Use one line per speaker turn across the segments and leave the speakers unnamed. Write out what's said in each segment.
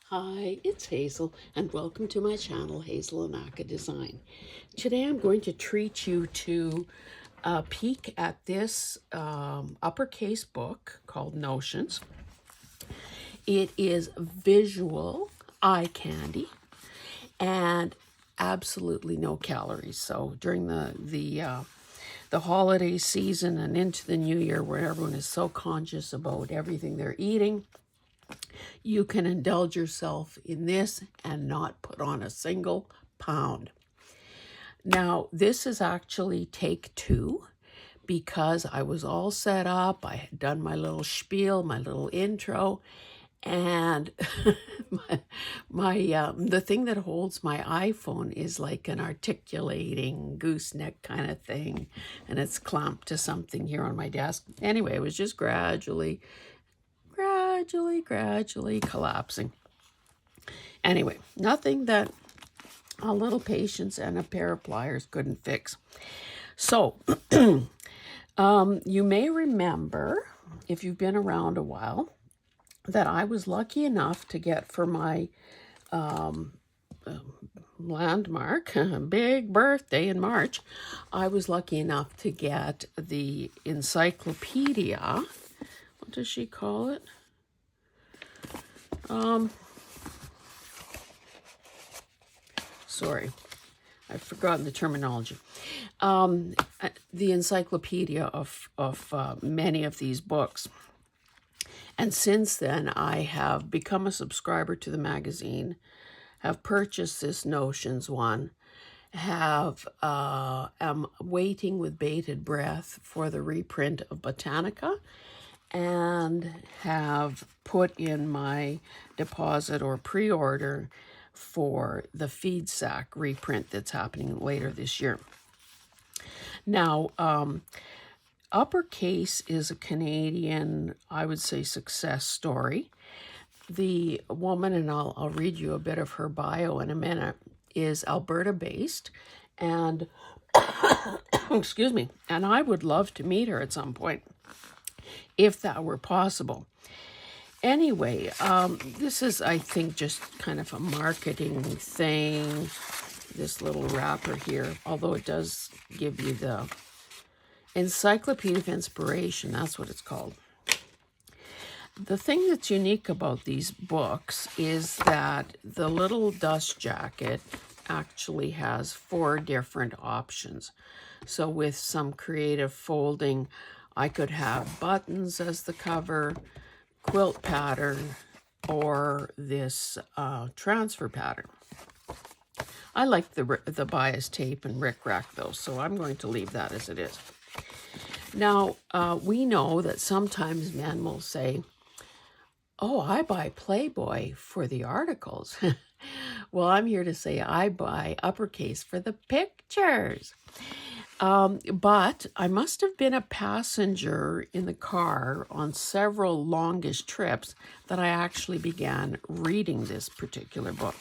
Hi, it's Hazel, and welcome to my channel, Hazel and Aka Design. Today I'm going to treat you to a peek at this uppercase book called Notions. It is visual eye candy and absolutely no calories. So during the holiday season and into the new year, where everyone is so conscious about everything they're eating, you can indulge yourself in this and not put on a single pound. Now, this is actually take two because I was all set up. I had done my little spiel, my little intro, and the thing that holds my iPhone is like an articulating gooseneck kind of thing, and it's clamped to something here on my desk. Anyway, it was just gradually collapsing. Anyway, nothing that a little patience and a pair of pliers couldn't fix. So, you may remember, if you've been around a while, that I was lucky enough to get for my landmark, big birthday in March, I was lucky enough to get the encyclopedia. What does she call it? Sorry, I've forgotten the terminology. The encyclopedia of many of these books. And since then, I have become a subscriber to the magazine, have purchased this Notions one, am waiting with bated breath for the reprint of Botanica, and have put in my deposit or pre-order for the Feed Sack reprint that's happening later this year. Now, Uppercase is a Canadian, I would say, success story. The woman, and I'll read you a bit of her bio in a minute, is Alberta-based, and excuse me, and I would love to meet her at some point, if that were possible. Anyway, this is, I think, just kind of a marketing thing, this little wrapper here, although it does give you the Encyclopedia of Inspiration, that's what it's called. The thing that's unique about these books is that the little dust jacket actually has 4 different options. So with some creative folding, I could have buttons as the cover, quilt pattern, or this transfer pattern. I like the bias tape and rickrack though, so I'm going to leave that as it is. Now, we know that sometimes men will say, oh, I buy Playboy for the articles. Well, I'm here to say I buy Uppercase for the pictures. But I must have been a passenger in the car on several longish trips that I actually began reading this particular book.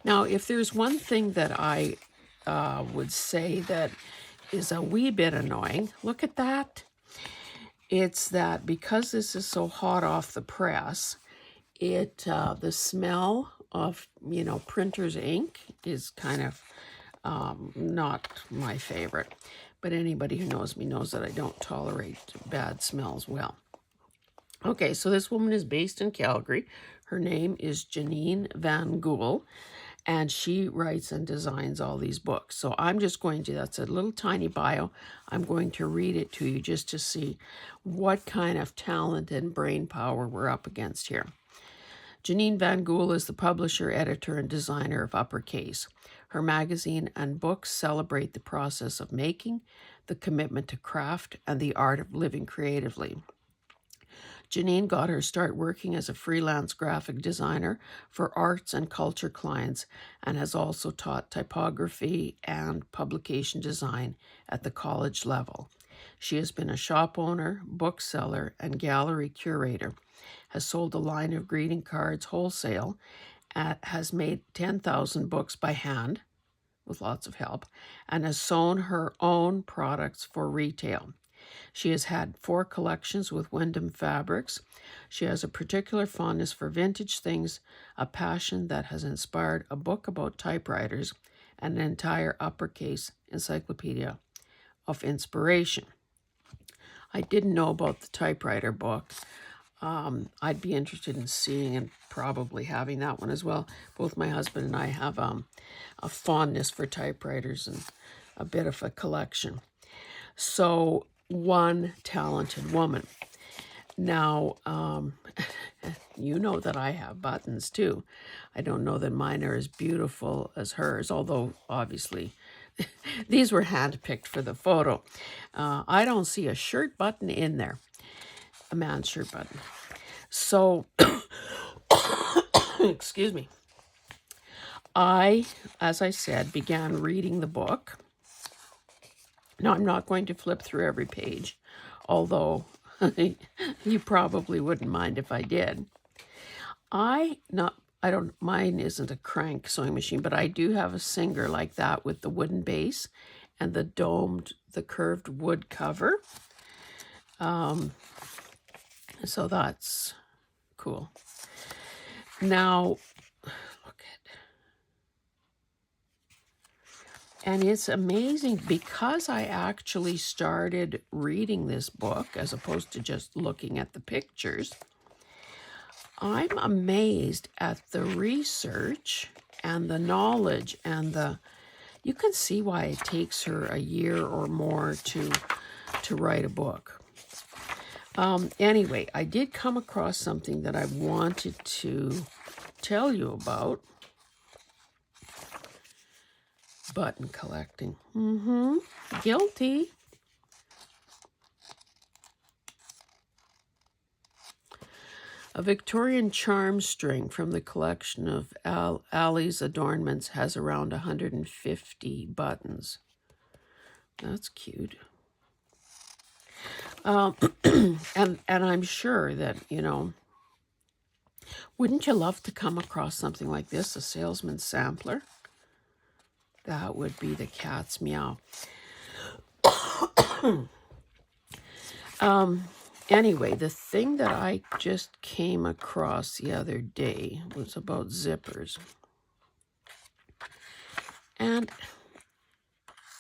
Now, if there's one thing that I would say that is a wee bit annoying, look at that. It's that because this is so hot off the press, the smell of, printer's ink is kind of not my favorite. But anybody who knows me knows that I don't tolerate bad smells well. Okay, so this woman is based in Calgary. Her name is Janine Van Gool, and she writes and designs all these books. So I'm just going to, that's a little tiny bio, I'm going to read it to you just to see what kind of talent and brain power we're up against here. Janine Van Gool is the publisher, editor, and designer of Uppercase. Her magazine and books celebrate the process of making, the commitment to craft, and the art of living creatively. Janine got her start working as a freelance graphic designer for arts and culture clients, and has also taught typography and publication design at the college level. She has been a shop owner, bookseller, and gallery curator, has sold a line of greeting cards wholesale, has made 10,000 books by hand with lots of help, and has sewn her own products for retail. She has had 4 collections with Wyndham Fabrics. She has a particular fondness for vintage things, a passion that has inspired a book about typewriters and an entire uppercase encyclopedia of inspiration. I didn't know about the typewriter book. I'd be interested in seeing and probably having that one as well. Both my husband and I have a fondness for typewriters and a bit of a collection. So, one talented woman. Now, you know that I have buttons too. I don't know that mine are as beautiful as hers, although obviously these were handpicked for the photo. I don't see a shirt button in there, a man's shirt button. So, excuse me. I, as I said, began reading the book. Now, I'm not going to flip through every page, although you probably wouldn't mind if I did. Mine isn't a crank sewing machine, but I do have a Singer like that with the wooden base and the curved wood cover. So that's cool. Now, look at, and it's amazing because I actually started reading this book as opposed to just looking at the pictures. I'm amazed at the research and the knowledge and you can see why it takes her a year or more to write a book. Anyway, I did come across something that I wanted to tell you about. Button collecting. Guilty. A Victorian charm string from the collection of Ali's adornments has around 150 buttons. That's cute. And I'm sure that, wouldn't you love to come across something like this, a salesman's sampler? That would be the cat's meow. Anyway, the thing that I just came across the other day was about zippers. And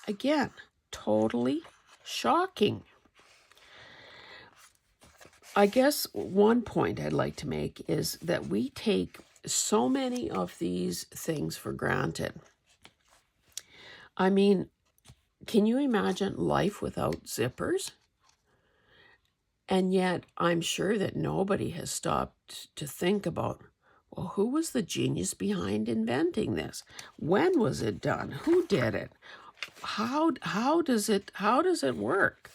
again, totally shocking. I guess one point I'd like to make is that we take so many of these things for granted. I mean, can you imagine life without zippers? And yet, I'm sure that nobody has stopped to think about, well, who was the genius behind inventing this? When was it done? Who did it? How does it work?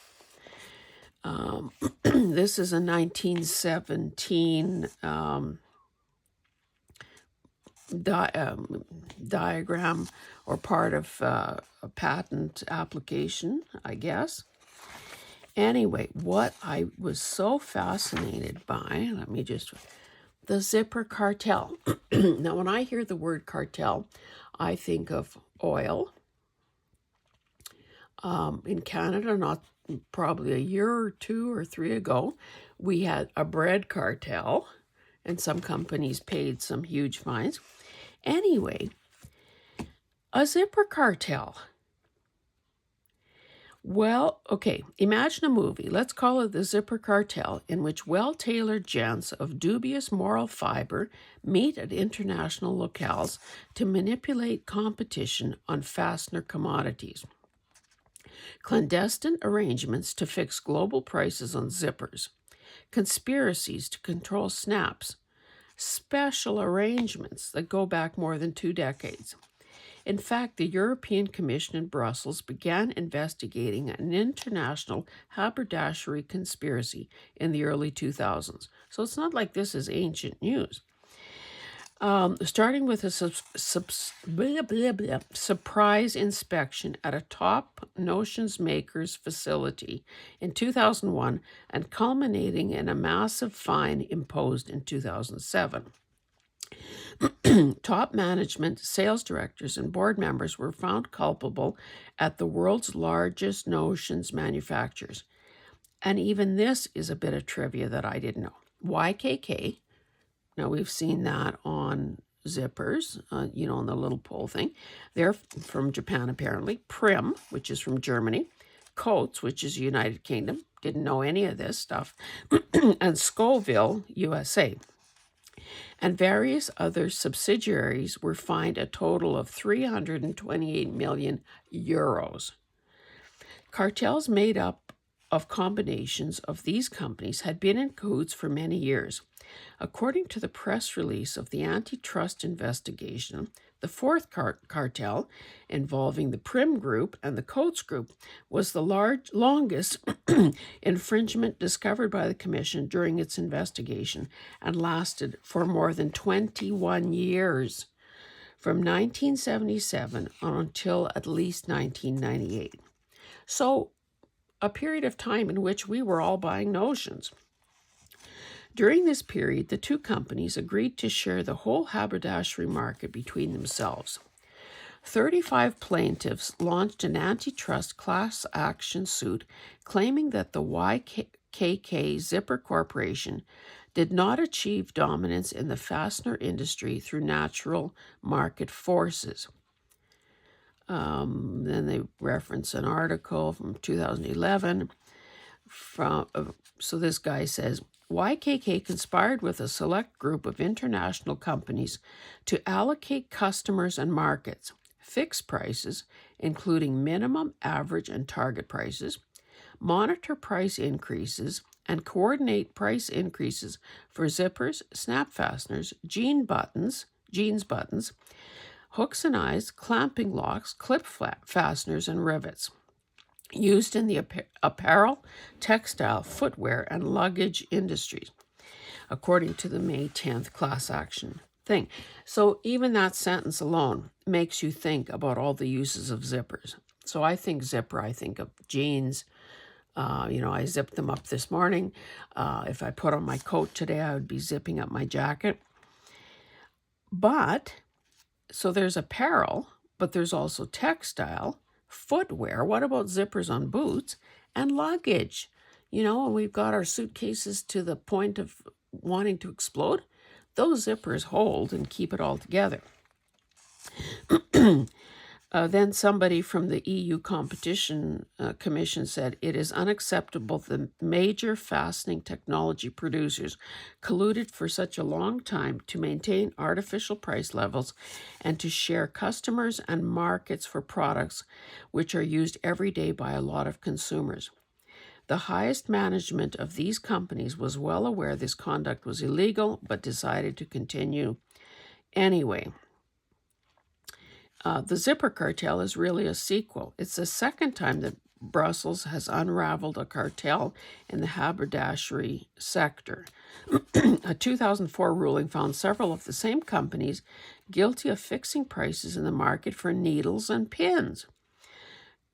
This is a 1917 diagram or part of a patent application, I guess. Anyway, what I was so fascinated by, the zipper cartel. Now, when I hear the word cartel, I think of oil. In Canada, probably a year or 2 or 3 ago, we had a bread cartel, and some companies paid some huge fines. Anyway, a zipper cartel. Well, okay, imagine a movie, let's call it The Zipper Cartel, in which well-tailored gents of dubious moral fiber meet at international locales to manipulate competition on fastener commodities. Clandestine arrangements to fix global prices on zippers. Conspiracies to control snaps. Special arrangements that go back more than 2 decades. In fact, the European Commission in Brussels began investigating an international haberdashery conspiracy in the early 2000s. So it's not like this is ancient news. Starting with a surprise inspection at a top notions makers facility in 2001 and culminating in a massive fine imposed in 2007. Top management, sales directors, and board members were found culpable at the world's largest notions manufacturers. And even this is a bit of trivia that I didn't know. YKK, now we've seen that on zippers, on the little pole thing. They're from Japan, apparently. Prim, which is from Germany. Coates, which is United Kingdom. Didn't know any of this stuff. And Scoville, USA. And various other subsidiaries were fined a total of 328 million euros. Cartels made up of combinations of these companies had been in cahoots for many years. According to the press release of the antitrust investigation, the fourth cartel, involving the Prim Group and the Coates Group, was the longest infringement discovered by the Commission during its investigation and lasted for more than 21 years, from 1977 until at least 1998. So, a period of time in which we were all buying notions. During this period, the two companies agreed to share the whole haberdashery market between themselves. 35 plaintiffs launched an antitrust class action suit claiming that the YKK Zipper Corporation did not achieve dominance in the fastener industry through natural market forces. Then they reference an article from 2011. So this guy says, YKK conspired with a select group of international companies to allocate customers and markets, fix prices, including minimum, average, and target prices, monitor price increases, and coordinate price increases for zippers, snap fasteners, jeans buttons, hooks and eyes, clamping locks, clip fasteners, and rivets, used in the apparel, textile, footwear, and luggage industries, according to the May 10th class action thing. So even that sentence alone makes you think about all the uses of zippers. So I think zipper, I think of jeans. I zipped them up this morning. If I put on my coat today, I would be zipping up my jacket. But so there's apparel, but there's also textile, footwear. What about zippers on boots? And luggage. We've got our suitcases to the point of wanting to explode. Those zippers hold and keep it all together. Then somebody from the EU Competition Commission said, it is unacceptable that major fastening technology producers colluded for such a long time to maintain artificial price levels and to share customers and markets for products which are used every day by a lot of consumers. The highest management of these companies was well aware this conduct was illegal, but decided to continue anyway. The zipper cartel is really a sequel. It's the second time that Brussels has unraveled a cartel in the haberdashery sector. A 2004 ruling found several of the same companies guilty of fixing prices in the market for needles and pins.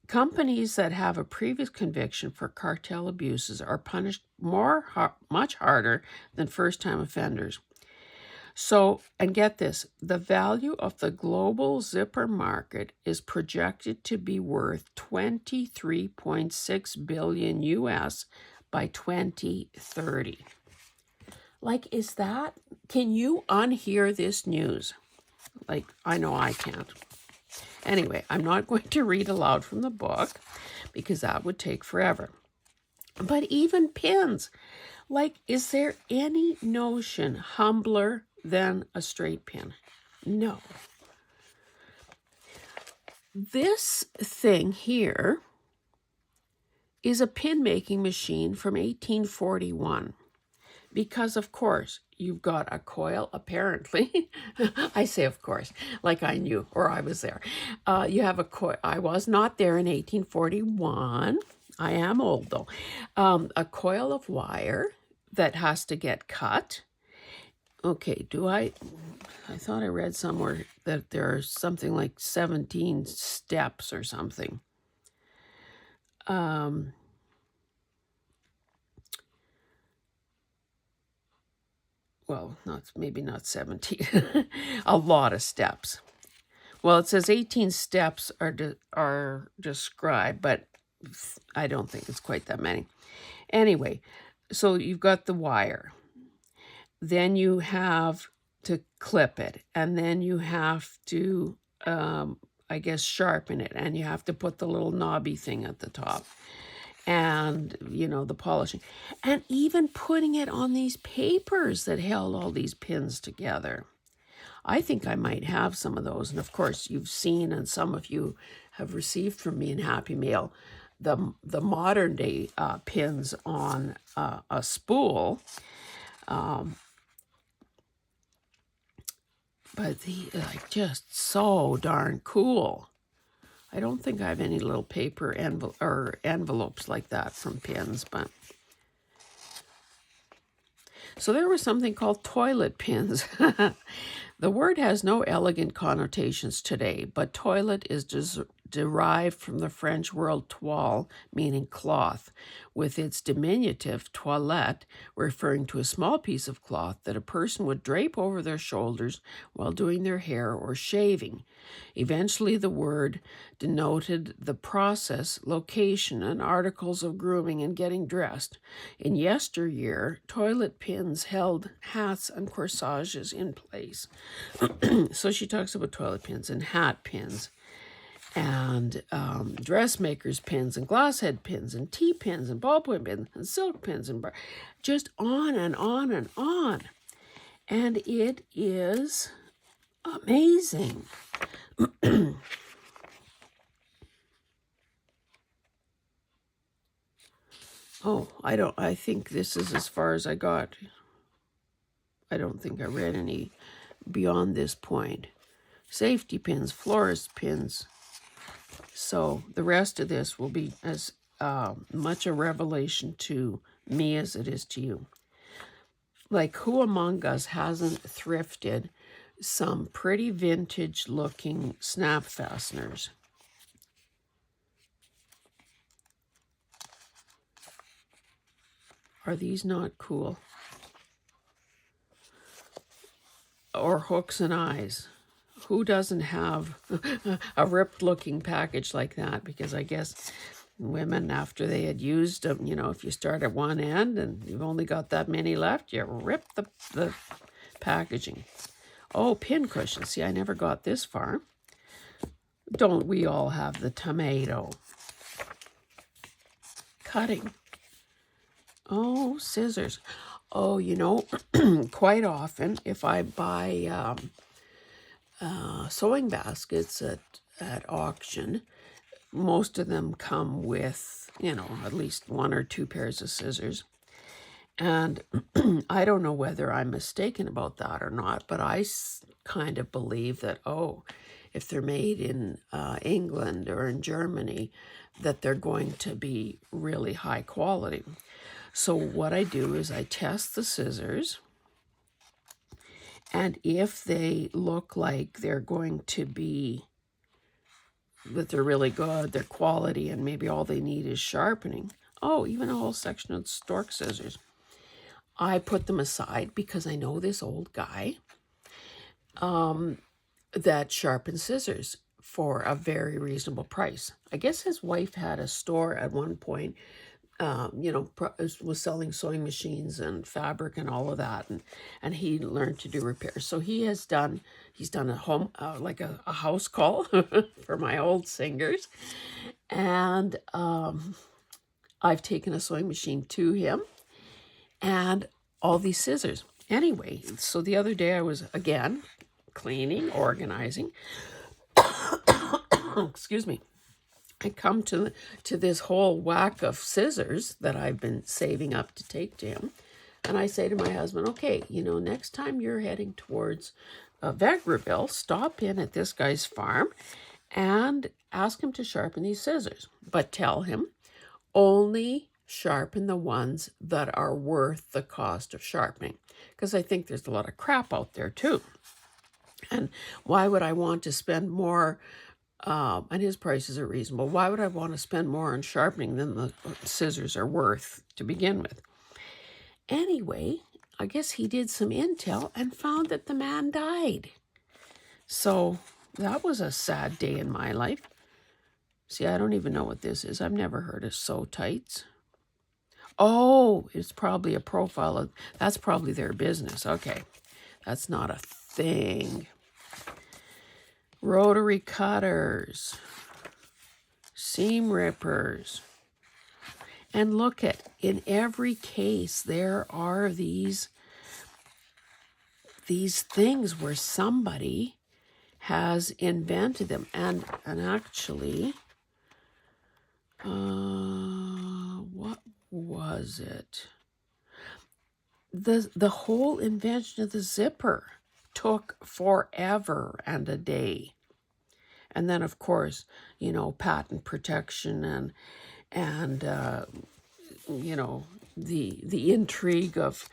Companies that have a previous conviction for cartel abuses are punished much harder than first-time offenders. So, and get this, the value of the global zipper market is projected to be worth $23.6 billion US by 2030. Is that, can you unhear this news? I know I can't. Anyway, I'm not going to read aloud from the book because that would take forever. But even pins, is there any notion humbler than a straight pin? No. This thing here is a pin making machine from 1841 because, of course, you've got a coil, apparently. I say, of course, like I knew or I was there. You have a coil. I was not there in 1841. I am old, though. A coil of wire that has to get cut. Okay, I thought I read somewhere that there are something like 17 steps or something. Well, maybe not 17, a lot of steps. Well, it says 18 steps are described, but I don't think it's quite that many. Anyway, so you've got the wire. Then you have to clip it, and then you have to, I guess, sharpen it, and you have to put the little knobby thing at the top, and, the polishing, and even putting it on these papers that held all these pins together. I think I might have some of those. And of course, you've seen, and some of you have received from me in Happy Mail, the modern day pins on a spool. But just so darn cool. I don't think I have any little paper envelopes like that from pins, but. So there was something called toilet pins. The word has no elegant connotations today, but toilet is derived from the French word toile, meaning cloth, with its diminutive toilette, referring to a small piece of cloth that a person would drape over their shoulders while doing their hair or shaving. Eventually, the word denoted the process, location, and articles of grooming and getting dressed. In yesteryear, toilet pins held hats and corsages in place. So she talks about toilet pins and hat pins and dressmakers pins and glass head pins and tea pins and ballpoint pins and silk pins and just on and on and on. And it is amazing. I think this is as far as I got. I don't think I read any beyond this point. Safety pins, florist pins. So the rest of this will be as much a revelation to me as it is to you. Like, who among us hasn't thrifted some pretty vintage looking snap fasteners? Are these not cool? Or hooks and eyes. Who doesn't have a ripped looking package like that? Because I guess women, after they had used them, if you start at one end and you've only got that many left, you rip the packaging. Oh, pin cushions. See, I never got this far. Don't we all have the tomato? Cutting. Oh, scissors. Oh, quite often if I buy sewing baskets at auction, most of them come with, at least one or two pairs of scissors. And I don't know whether I'm mistaken about that or not, but I kind of believe that, if they're made in England or in Germany, that they're going to be really high quality. So what I do is I test the scissors, and if they look like they're going to be, that they're really good, they're quality, and maybe all they need is sharpening. Oh, even a whole section of stork scissors. I put them aside because I know this old guy that sharpens scissors for a very reasonable price. I guess his wife had a store at one point, was selling sewing machines and fabric and all of that, and he learned to do repairs. So he's done a home, like a house call for my old singers, and I've taken a sewing machine to him and all these scissors. Anyway, so the other day I was again cleaning, organizing. Excuse me. I come to this whole whack of scissors that I've been saving up to take to him. And I say to my husband, okay, next time you're heading towards Vegreville, stop in at this guy's farm and ask him to sharpen these scissors. But tell him, only sharpen the ones that are worth the cost of sharpening. Because I think there's a lot of crap out there too. And why would I want to spend more? And his prices are reasonable. Why would I want to spend more on sharpening than the scissors are worth to begin with? Anyway, I guess he did some intel and found that the man died. So that was a sad day in my life. See, I don't even know what this is. I've never heard of sew tights. Oh, it's probably a profile of, that's probably their business. Okay, that's not a thing. Rotary cutters, seam rippers. And look at, in every case, there are these things where somebody has invented them. And actually, what was it? The whole invention of the zipper took forever and a day. And then, of course, you know, patent protection and you know, the intrigue of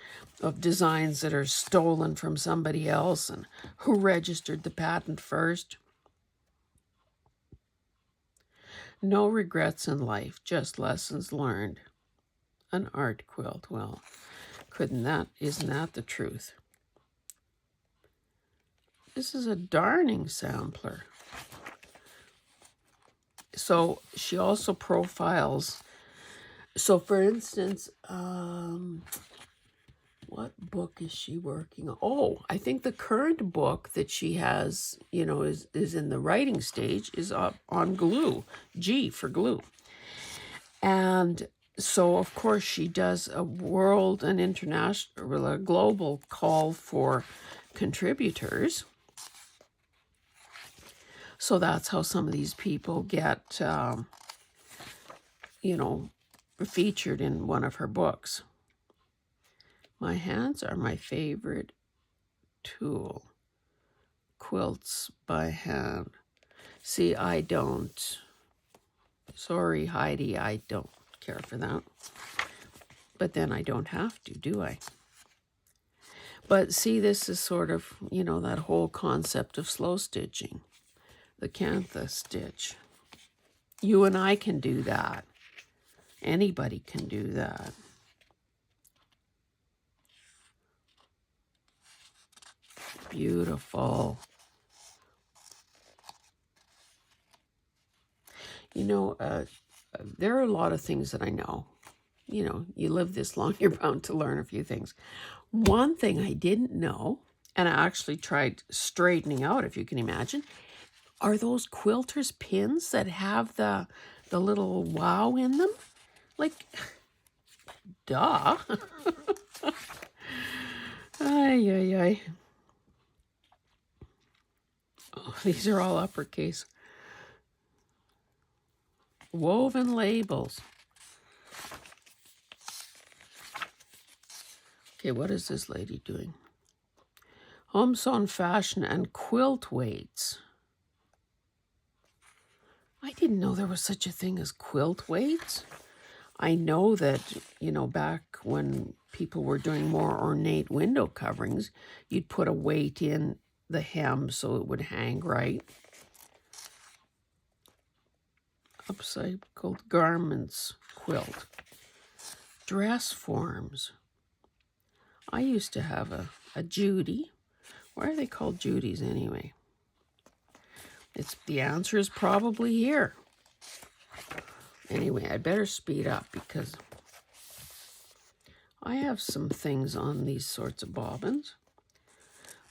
designs that are stolen from somebody else and who registered the patent first. No regrets in life, just lessons learned. An art quilt. Well, isn't that the truth? This is a darning sampler. So she also profiles. So for instance, what book is she working on? Oh, I think the current book that she has, you know, is in the writing stage, is up on glue, G for glue. And so, of course, she does a world and international, a global call for contributors. So that's how some of these people get, you know, featured in one of her books. My hands are my favorite tool. Quilts by hand. See, I don't. Sorry, Heidi, I don't care for that. But then I don't have to, do I? But see, this is sort of, you know, that whole concept of slow stitching. The cantha stitch. You and I can do that. Anybody can do that. Beautiful. You know, there are a lot of things that I know. You know, you live this long, you're bound to learn a few things. One thing I didn't know, and I actually tried straightening out, if you can imagine, are those quilters pins that have the little wow in them? Like, duh. Ay, ay, ay. Oh, these are all uppercase. Woven labels. Okay, what is this lady doing? Home sewn fashion and quilt weights. I didn't know there was such a thing as quilt weights. I know that, you know, back when people were doing more ornate window coverings, you'd put a weight in the hem so it would hang right. Upcycled garments quilt. Dress forms. I used to have a Judy. Why are they called Judys anyway? The answer is probably here. Anyway, I better speed up because I have some things on these sorts of bobbins.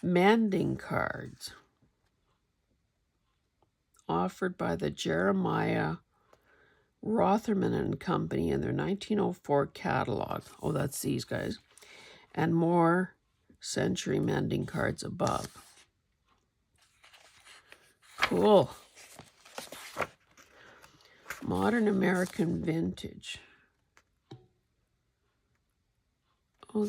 Mending cards. Offered by the Jeremiah Rotherman and Company in their 1904 catalog. Oh, that's these guys. And more century mending cards above. Cool. Modern American vintage. Oh,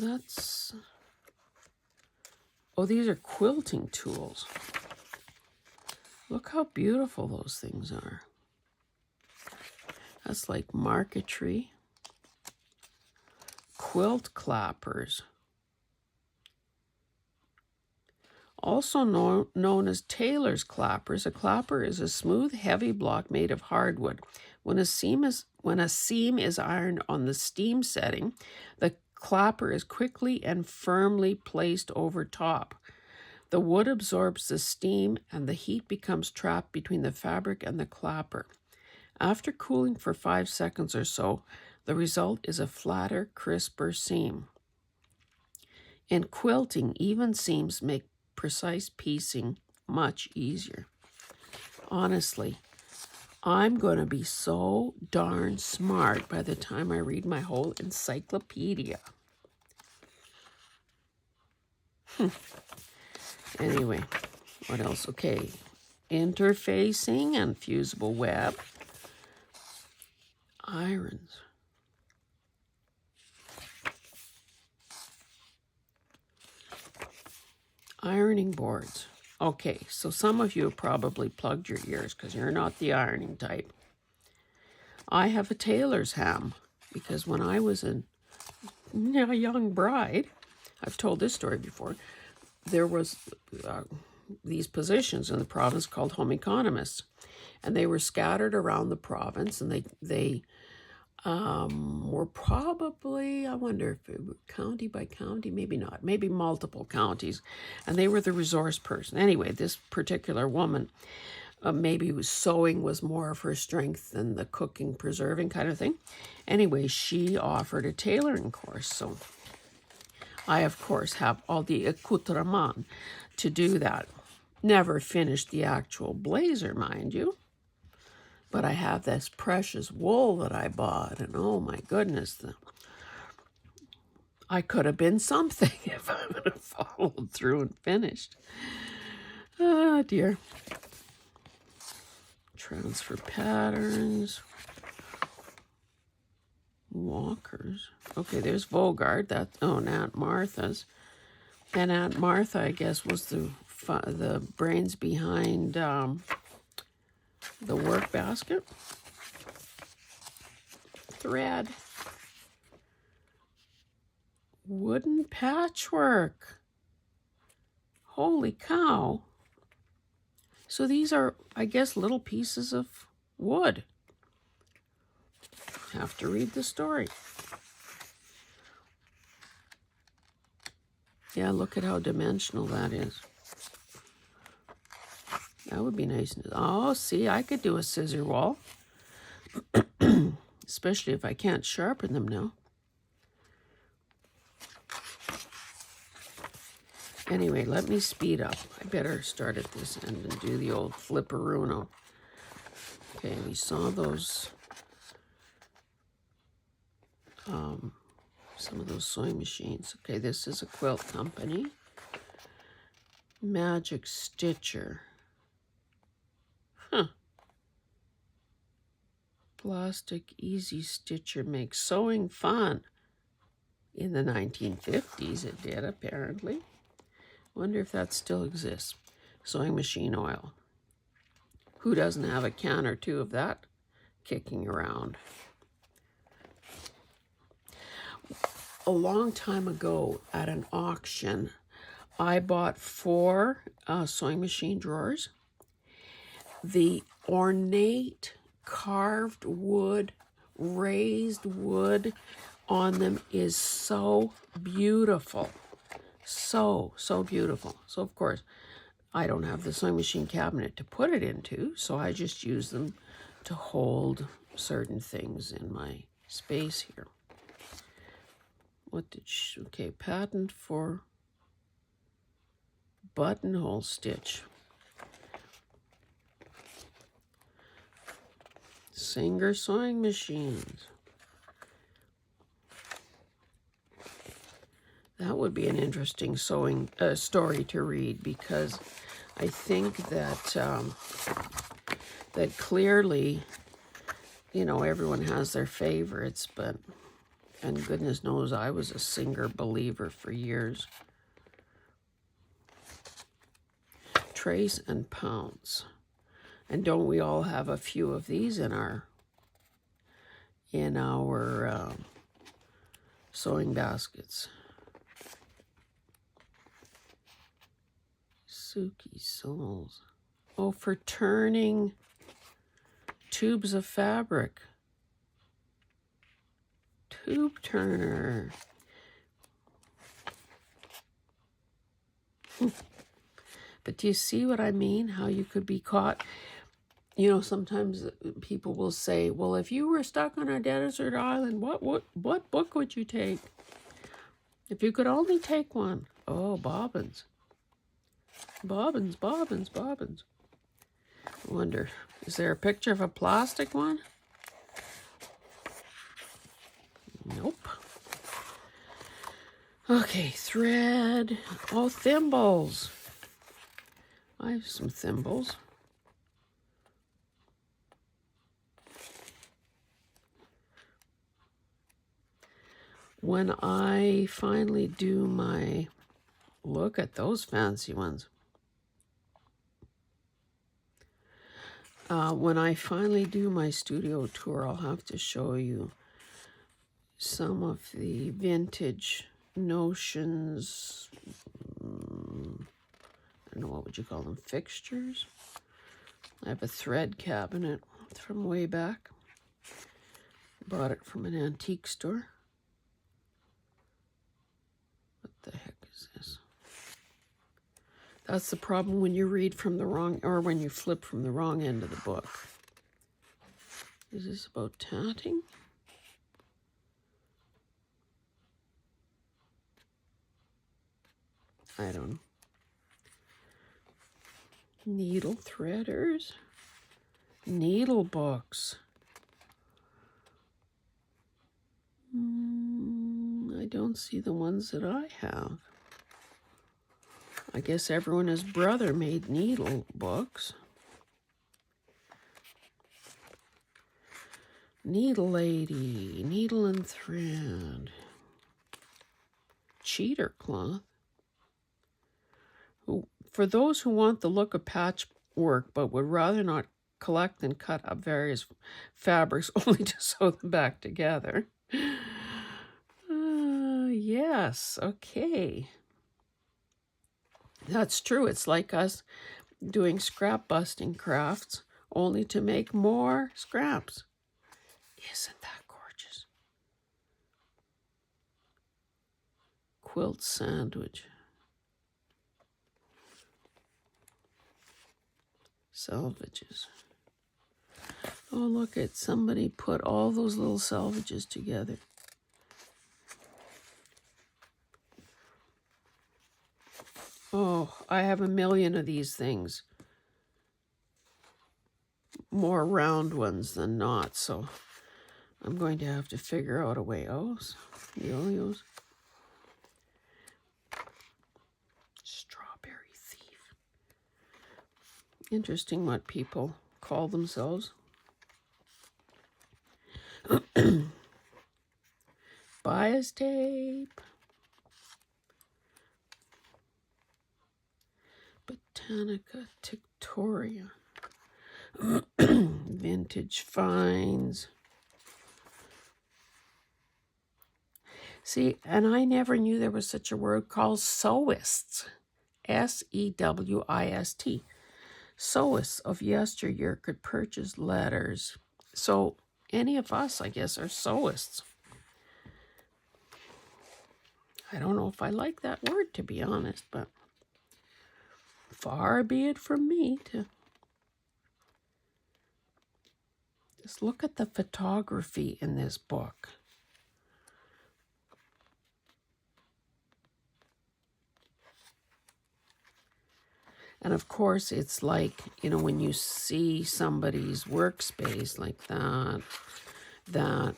these are quilting tools. Look how beautiful those things are. That's like marquetry. Quilt clappers. Also known as tailor's clappers, a clapper is a smooth, heavy block made of hardwood. When a seam is ironed on the steam setting, the clapper is quickly and firmly placed over top. The wood absorbs the steam and the heat becomes trapped between the fabric and the clapper. After cooling for 5 seconds or so, The result is a flatter, crisper seam. In quilting, even seams make precise piecing much easier. Honestly, I'm going to be so darn smart by the time I read my whole encyclopedia. Anyway, what else? Okay, interfacing and fusible web. Irons. Ironing boards. Okay, so some of you have probably plugged your ears because you're not the ironing type. I have a tailor's ham because when I was a young bride, I've told this story before, there was these positions in the province called home economists, and they were scattered around the province, and they were probably, I wonder if it were county by county, maybe not, maybe multiple counties, and they were the resource person. Anyway, this particular woman, maybe sewing was more of her strength than the cooking, preserving kind of thing. Anyway, she offered a tailoring course, so I, of course, have all the accoutrement to do that. Never finished the actual blazer, mind you. But I have this precious wool that I bought, and oh my goodness, I could have been something if I would have followed through and finished. Ah, dear. Transfer patterns. Walkers. Okay, there's Vogard. That's, oh, and Aunt Martha's. And Aunt Martha, I guess, was the brains behind the work basket. Thread. Wooden patchwork. Holy cow. So these are, I guess, little pieces of wood. Have to read the story. Yeah, look at how dimensional that is. That would be nice. Oh, see, I could do a scissor wall. Especially if I can't sharpen them now. Anyway, let me speed up. I better start at this end and do the old flipperuno. Okay, we saw those, some of those sewing machines. Okay, this is a quilt company. Magic Stitcher. Huh. Plastic Easy Stitcher makes sewing fun. In the 1950s it did, apparently. Wonder if that still exists. Sewing machine oil. Who doesn't have a can or two of that kicking around? A long time ago at an auction, I bought 4 sewing machine drawers. The ornate carved wood, raised wood on them is so beautiful. So beautiful. So, of course, I don't have the sewing machine cabinet to put it into, so I just use them to hold certain things in my space here. What did she, okay, patent for buttonhole stitch. Singer sewing machines. That would be an interesting sewing story to read, because I think that that clearly, you know, everyone has their favorites, but and goodness knows I was a Singer believer for years. Trace and pounce. And don't we all have a few of these in our sewing baskets? Suki soles. Oh, for turning tubes of fabric. Tube turner. But do you see what I mean? How you could be caught. You know, sometimes people will say, well, if you were stuck on a desert island, what book would you take? If you could only take one. Oh, bobbins. Bobbins, bobbins, bobbins. I wonder, is there a picture of a plastic one? Nope. Okay, thread. Oh, thimbles. I have some thimbles. When I finally do my, look at those fancy ones. When I finally do my studio tour, I'll have to show you some of the vintage notions. I don't know, what would you call them? Fixtures? I have a thread cabinet from way back. Bought it from an antique store. What the heck is this? That's the problem when you read from the wrong, or when you flip from the wrong end of the book. Is this about tatting? I don't know. Needle threaders. Needle books. I don't see the ones that I have. I guess everyone and his brother made needle books. Needle lady, needle and thread. Cheater cloth. For those who want the look of patchwork but would rather not collect and cut up various fabrics only to sew them back together. Yes, okay. That's true. It's like us doing scrap busting crafts only to make more scraps. Isn't that gorgeous? Quilt sandwich. Salvages. Oh, look at somebody put all those little salvages together. Oh, I have a million of these things. More round ones than not, so I'm going to have to figure out a way. Oh, yo-yos. Strawberry thief. Interesting what people call themselves. Bias tape. Botanica Tictoria. Vintage finds. See, and I never knew there was such a word called sewists. S-E-W-I-S-T. Sewists of yesteryear could purchase letters. So any of us, I guess, are sewists. I don't know if I like that word, to be honest, but far be it from me to just look at the photography in this book. And of course, it's like, you know, when you see somebody's workspace like that,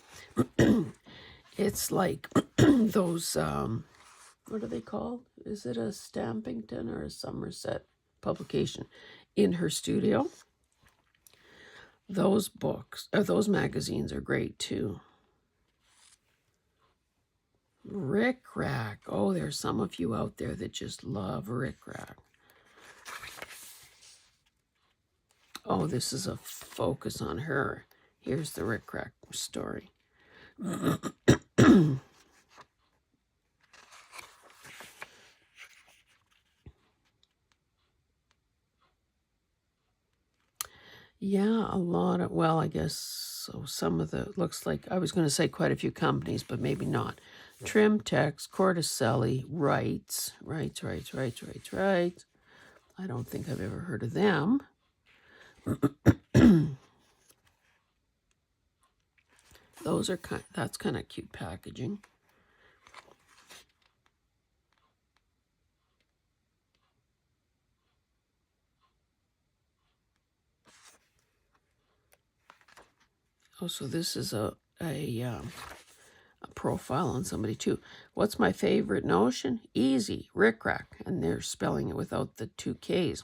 it's like those, what are they called? Is it a Stampington or a Somerset publication? In her studio. Those books, or those magazines are great too. Rick Rack. Oh, there's some of you out there that just love Rick Rack. Oh, this is a focus on her. Here's the Rick Rack story. Yeah, a lot of, well, I guess so. Some of the, looks like, I was going to say quite a few companies, but maybe not. Trim Text, Corticelli, Wrights. I don't think I've ever heard of them. That's kind of cute packaging. Oh, so this is a profile on somebody too. What's my favorite notion? Easy, rickrack, and they're spelling it without the 2 Ks.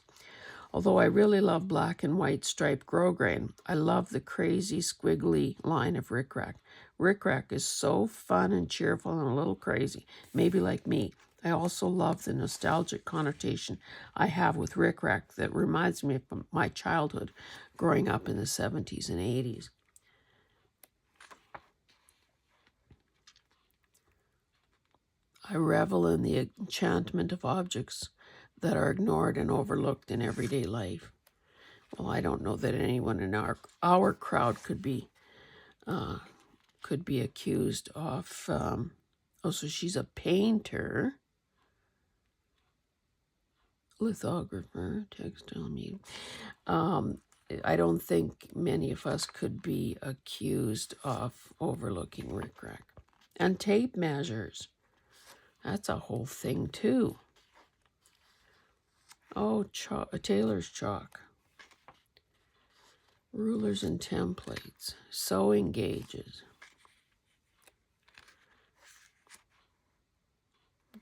Although I really love black and white striped grosgrain, I love the crazy squiggly line of rickrack. Rickrack is so fun and cheerful and a little crazy, maybe like me. I also love the nostalgic connotation I have with rickrack that reminds me of my childhood growing up in the 70s and 80s. I revel in the enchantment of objects that are ignored and overlooked in everyday life. Well, I don't know that anyone in our crowd could be accused of. Oh, so she's a painter, lithographer, textile medium. I don't think many of us could be accused of overlooking rickrack. And tape measures. That's a whole thing too. Oh, tailor's chalk. Rulers and templates. Sewing gauges.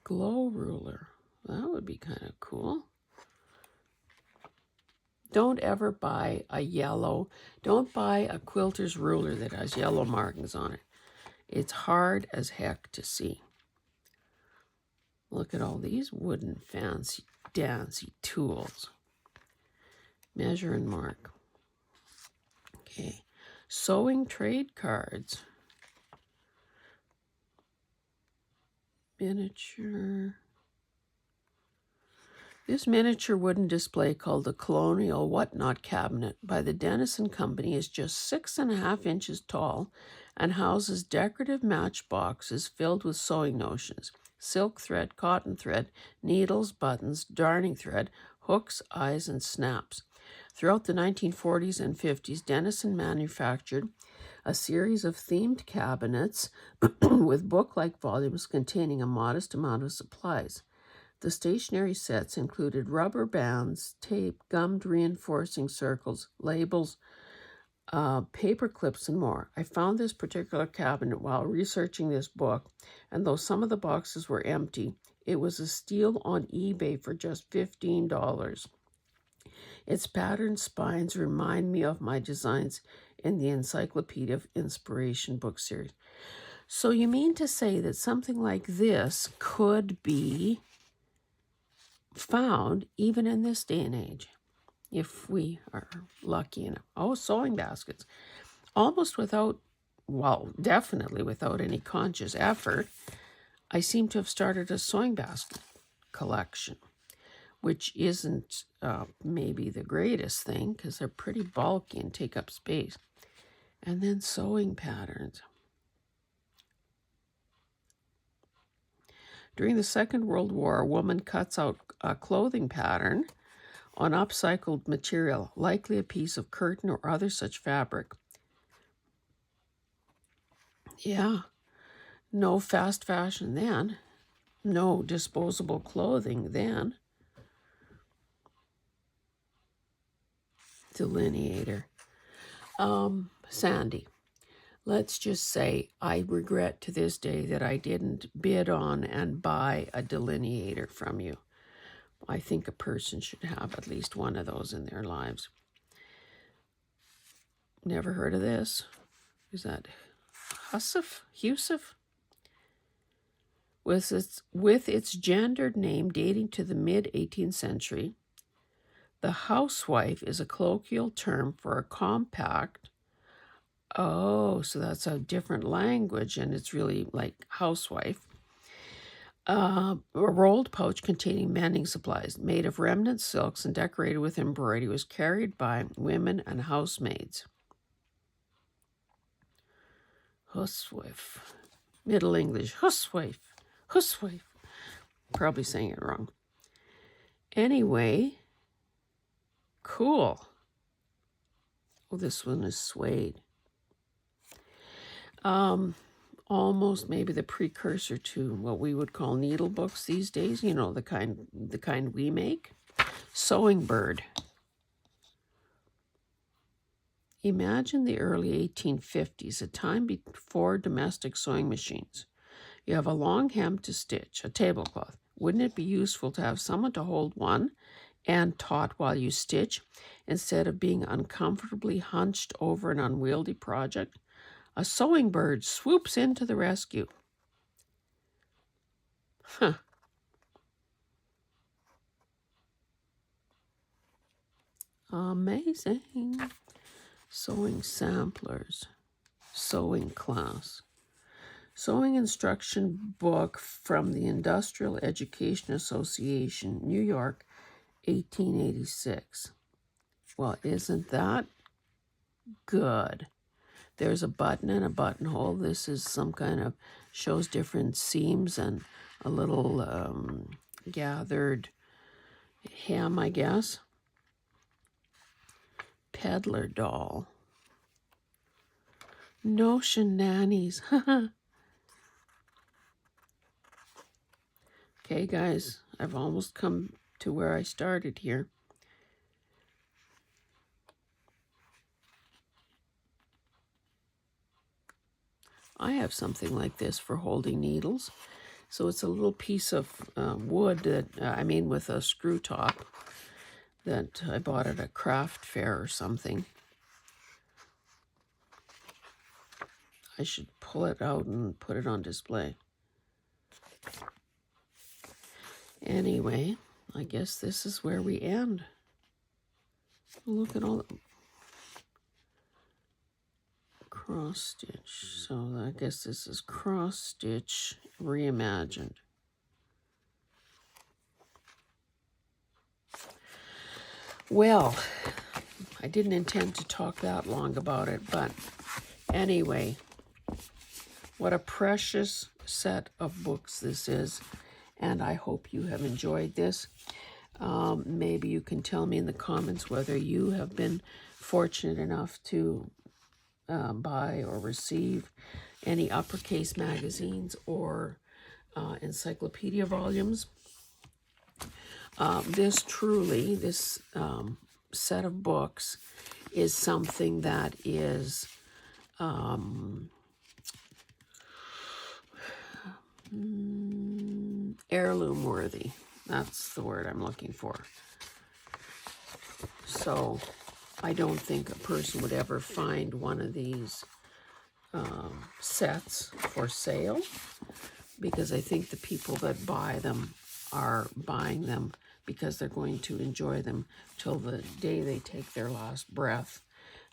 Glow ruler. That would be kind of cool. Don't ever buy don't buy a quilter's ruler that has yellow markings on it. It's hard as heck to see. Look at all these wooden fancy dancy tools. Measure and mark. Okay. Sewing trade cards. Miniature. This miniature wooden display called the Colonial Whatnot Cabinet by the Dennison Company is just 6.5 inches tall and houses decorative matchboxes filled with sewing notions, silk thread, cotton thread, needles, buttons, darning thread, hooks, eyes, and snaps. Throughout the 1940s and 50s, Dennison manufactured a series of themed cabinets with book-like volumes containing a modest amount of supplies. The stationery sets included rubber bands, tape, gummed reinforcing circles, labels, paper clips, and more. I found this particular cabinet while researching this book, and though some of the boxes were empty, it was a steal on eBay for just $15. Its patterned spines remind me of my designs in the Encyclopedia of Inspiration book series. So you mean to say that something like this could be found even in this day and age, if we are lucky enough? Oh, sewing baskets. Almost without, well, definitely without any conscious effort, I seem to have started a sewing basket collection, which isn't maybe the greatest thing because they're pretty bulky and take up space. And then sewing patterns. During the Second World War, a woman cuts out a clothing pattern on upcycled material, likely a piece of curtain or other such fabric. Yeah, no fast fashion then. No disposable clothing then. Delineator. Sandy. Let's just say I regret to this day that I didn't bid on and buy a delineator from you. I think a person should have at least one of those in their lives. Never heard of this. Is that Husif? With its gendered name dating to the mid-18th century, the housewife is a colloquial term for a compact. Oh, so that's a different language, and it's really like housewife. A rolled pouch containing mending supplies, made of remnant silks and decorated with embroidery, was carried by women and housemaids. Housewife. Middle English. Housewife. Probably saying it wrong. Anyway, cool. Oh, this one is suede. Almost maybe the precursor to what we would call needle books these days. You know, the kind we make. Sewing bird. Imagine the early 1850s, a time before domestic sewing machines. You have a long hem to stitch, a tablecloth. Wouldn't it be useful to have someone to hold one and taut while you stitch, instead of being uncomfortably hunched over an unwieldy project? A sewing bird swoops in to the rescue. Huh. Amazing. Sewing samplers. Sewing class. Sewing instruction book from the Industrial Education Association, New York, 1886. Well, isn't that good? There's a button and a buttonhole. This is some kind of, shows different seams and a little gathered hem, I guess. Peddler doll. Notion nannies. Okay, guys, I've almost come to where I started here. I have something like this for holding needles. So it's a little piece of wood that, with a screw top that I bought at a craft fair or something. I should pull it out and put it on display. Anyway, I guess this is where we end. Look at all the cross stitch. So I guess this is cross stitch reimagined. Well, I didn't intend to talk that long about it, but anyway, what a precious set of books this is, and I hope you have enjoyed this. Maybe you can tell me in the comments whether you have been fortunate enough to buy or receive any uppercase magazines or encyclopedia volumes. This set of books is something that is heirloom worthy. That's the word I'm looking for. So I don't think a person would ever find one of these sets for sale, because I think the people that buy them are buying them because they're going to enjoy them till the day they take their last breath,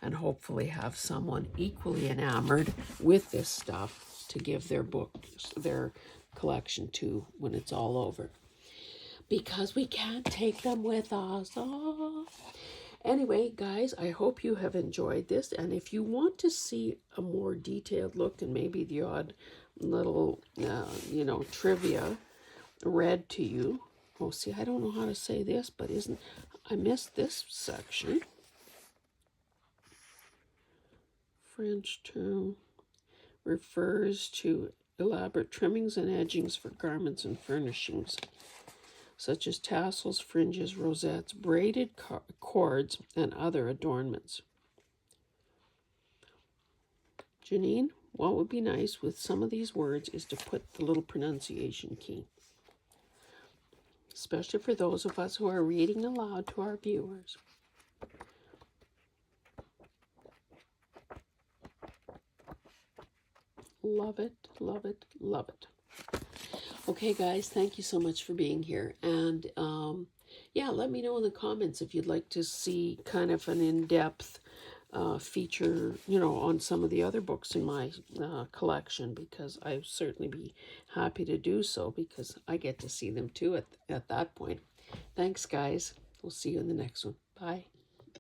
and hopefully have someone equally enamored with this stuff to give their books, their collection to when it's all over. Because we can't take them with us. Oh. Anyway, guys, I hope you have enjoyed this. And if you want to see a more detailed look and maybe the odd little, trivia read to you. Oh, see, I don't know how to say this, but I missed this section. French term refers to elaborate trimmings and edgings for garments and furnishings, such as tassels, fringes, rosettes, braided cords, and other adornments. Janine, what would be nice with some of these words is to put the little pronunciation key, especially for those of us who are reading aloud to our viewers. Love it, love it, love it. Okay, guys, thank you so much for being here. And let me know in the comments if you'd like to see kind of an in-depth feature, on some of the other books in my collection, because I'd certainly be happy to do so, because I get to see them too at that point. Thanks, guys. We'll see you in the next one. Bye.